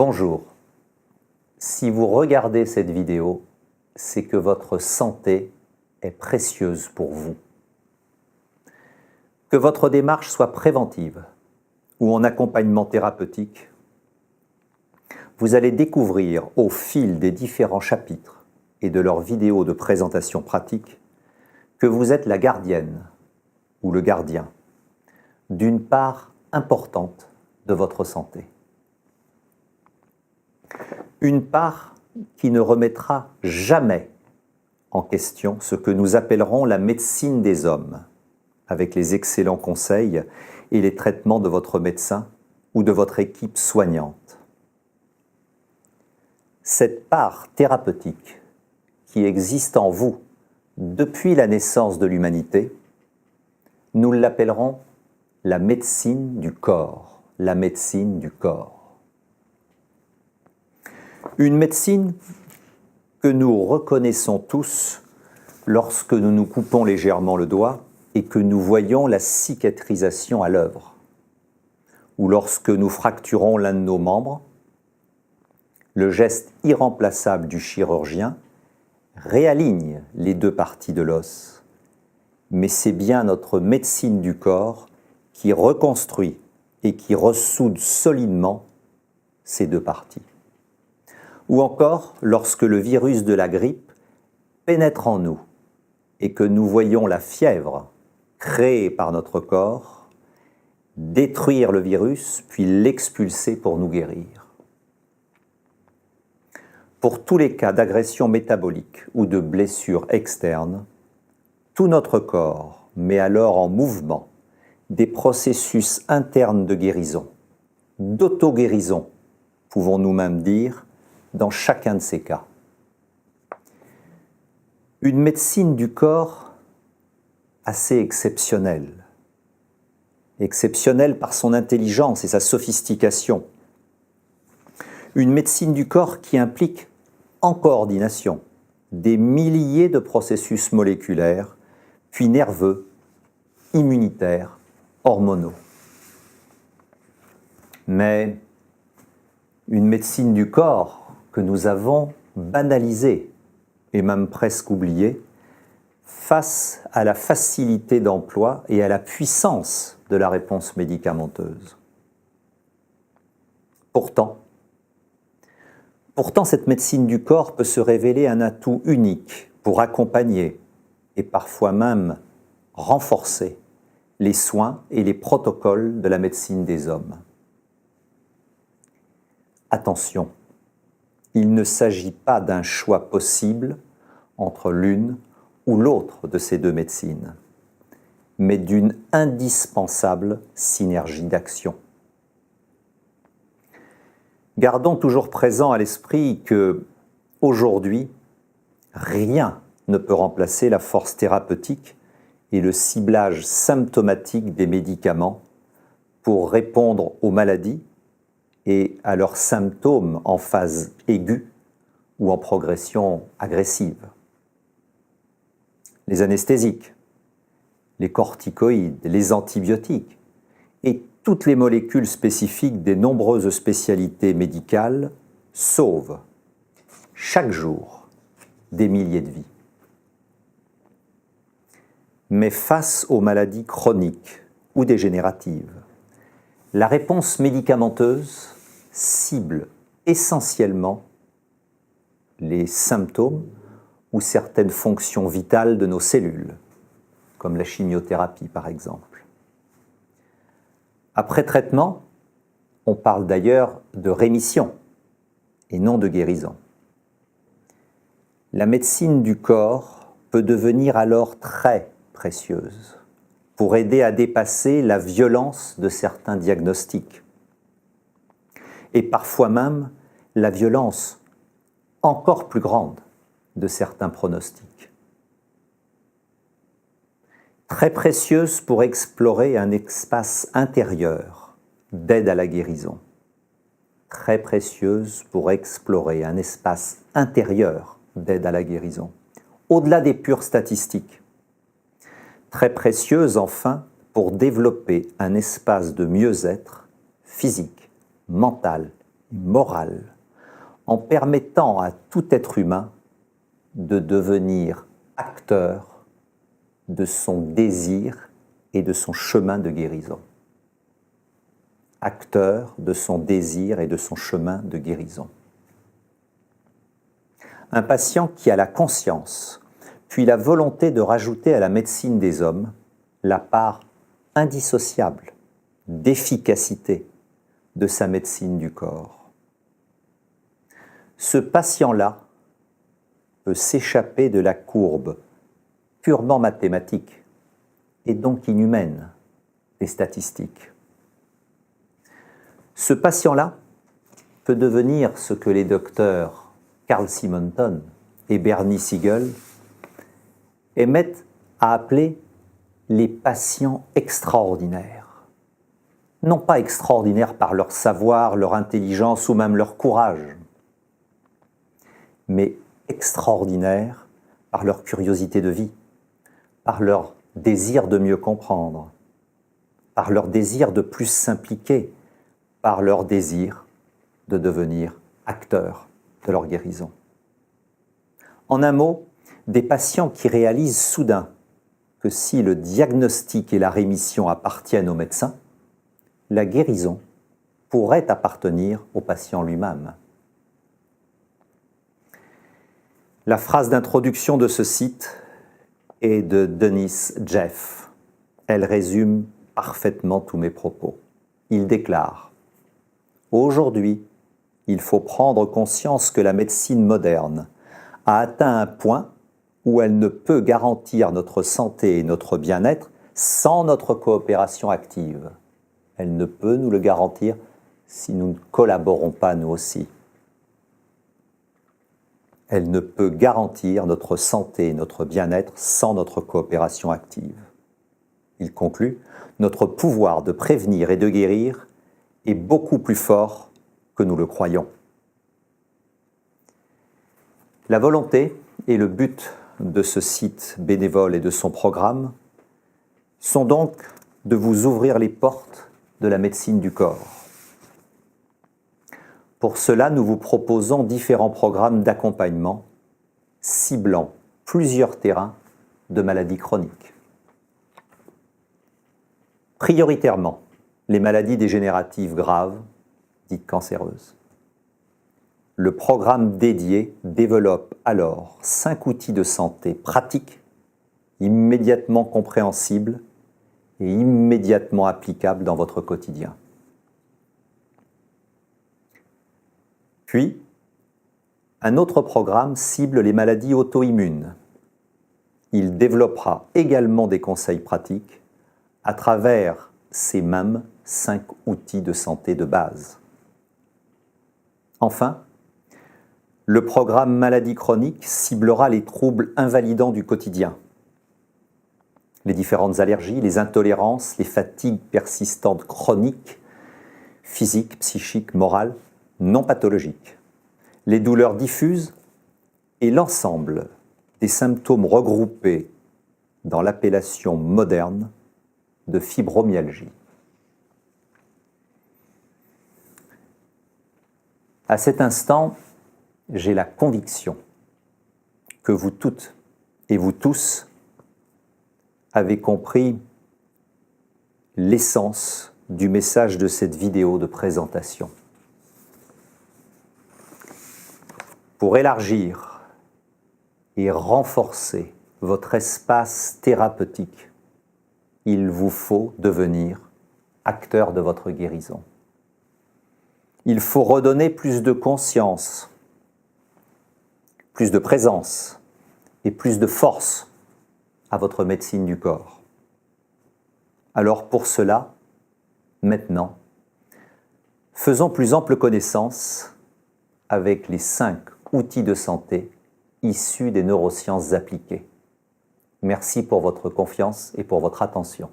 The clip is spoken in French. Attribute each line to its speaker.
Speaker 1: Bonjour. Si vous regardez cette vidéo, c'est que votre santé est précieuse pour vous. Que votre démarche soit préventive ou en accompagnement thérapeutique, vous allez découvrir au fil des différents chapitres et de leurs vidéos de présentation pratique que vous êtes la gardienne ou le gardien d'une part importante de votre santé. Une part qui ne remettra jamais en question ce que nous appellerons la médecine des hommes, avec les excellents conseils et les traitements de votre médecin ou de votre équipe soignante. Cette part thérapeutique qui existe en vous depuis la naissance de l'humanité, nous l'appellerons la médecine du corps, la médecine du corps. Une médecine que nous reconnaissons tous lorsque nous nous coupons légèrement le doigt et que nous voyons la cicatrisation à l'œuvre, ou lorsque nous fracturons l'un de nos membres, le geste irremplaçable du chirurgien réaligne les deux parties de l'os, mais c'est bien notre médecine du corps qui reconstruit et qui ressoude solidement ces deux parties. Ou encore lorsque le virus de la grippe pénètre en nous et que nous voyons la fièvre créée par notre corps détruire le virus puis l'expulser pour nous guérir. Pour tous les cas d'agression métabolique ou de blessure externe, tout notre corps met alors en mouvement des processus internes de guérison, d'auto-guérison, pouvons-nous même dire, dans chacun de ces cas. Une médecine du corps assez exceptionnelle. Exceptionnelle par son intelligence et sa sophistication. Une médecine du corps qui implique en coordination des milliers de processus moléculaires, puis nerveux, immunitaires, hormonaux. Mais une médecine du corps que nous avons banalisée et même presque oubliée face à la facilité d'emploi et à la puissance de la réponse médicamenteuse. Pourtant, cette médecine du corps peut se révéler un atout unique pour accompagner et parfois même renforcer les soins et les protocoles de la médecine des hommes. Attention, il ne s'agit pas d'un choix possible entre l'une ou l'autre de ces deux médecines, mais d'une indispensable synergie d'action. Gardons toujours présent à l'esprit que, aujourd'hui, rien ne peut remplacer la force thérapeutique et le ciblage symptomatique des médicaments pour répondre aux maladies et à leurs symptômes en phase aiguë ou en progression agressive. Les anesthésiques, les corticoïdes, les antibiotiques et toutes les molécules spécifiques des nombreuses spécialités médicales sauvent chaque jour des milliers de vies. Mais face aux maladies chroniques ou dégénératives, la réponse médicamenteuse cible essentiellement les symptômes ou certaines fonctions vitales de nos cellules, comme la chimiothérapie par exemple. Après traitement, on parle d'ailleurs de rémission et non de guérison. La médecine du corps peut devenir alors très précieuse pour aider à dépasser la violence de certains diagnostics et parfois même la violence encore plus grande de certains pronostics. Très précieuse pour explorer un espace intérieur d'aide à la guérison. Très précieuse pour explorer un espace intérieur d'aide à la guérison, au-delà des pures statistiques. Très précieuse enfin pour développer un espace de mieux-être physique, mental morale, en permettant à tout être humain de devenir acteur de son désir et de son chemin de guérison. Acteur de son désir et de son chemin de guérison. Un patient qui a la conscience, puis la volonté de rajouter à la médecine des hommes la part indissociable d'efficacité de sa médecine du corps. Ce patient-là peut s'échapper de la courbe purement mathématique et donc inhumaine des statistiques. Ce patient-là peut devenir ce que les docteurs Carl Simonton et Bernie Siegel aimaient à appeler les patients extraordinaires. Non pas extraordinaires par leur savoir, leur intelligence ou même leur courage, mais extraordinaires par leur curiosité de vie, par leur désir de mieux comprendre, par leur désir de plus s'impliquer, par leur désir de devenir acteurs de leur guérison. En un mot, des patients qui réalisent soudain que si le diagnostic et la rémission appartiennent au médecin, la guérison pourrait appartenir au patient lui-même. La phrase d'introduction de ce site est de Denis Jeff. Elle résume parfaitement tous mes propos. Il déclare « Aujourd'hui, il faut prendre conscience que la médecine moderne a atteint un point où elle ne peut garantir notre santé et notre bien-être sans notre coopération active. Elle ne peut nous le garantir si nous ne collaborons pas nous aussi. Elle ne peut garantir notre santé et notre bien-être sans notre coopération active. » Il conclut « Notre pouvoir de prévenir et de guérir est beaucoup plus fort que nous le croyons. » La volonté et le but de ce site bénévole et de son programme sont donc de vous ouvrir les portes de la médecine du corps. Pour cela, nous vous proposons différents programmes d'accompagnement ciblant plusieurs terrains de maladies chroniques. Prioritairement, les maladies dégénératives graves, dites cancéreuses. Le programme dédié développe alors 5 outils de santé pratiques, immédiatement compréhensibles et immédiatement applicables dans votre quotidien. Puis, un autre programme cible les maladies auto-immunes. Il développera également des conseils pratiques à travers ces mêmes 5 outils de santé de base. Enfin, le programme maladies chroniques ciblera les troubles invalidants du quotidien, les différentes allergies, les intolérances, les fatigues persistantes chroniques, physiques, psychiques, morales, non pathologiques, les douleurs diffuses et l'ensemble des symptômes regroupés dans l'appellation moderne de fibromyalgie. À cet instant, j'ai la conviction que vous toutes et vous tous avez compris l'essence du message de cette vidéo de présentation. Pour élargir et renforcer votre espace thérapeutique, il vous faut devenir acteur de votre guérison. Il faut redonner plus de conscience, plus de présence et plus de force à votre médecine du corps. Alors pour cela, maintenant, faisons plus ample connaissance avec les 5 outils de santé issus des neurosciences appliquées. Merci pour votre confiance et pour votre attention.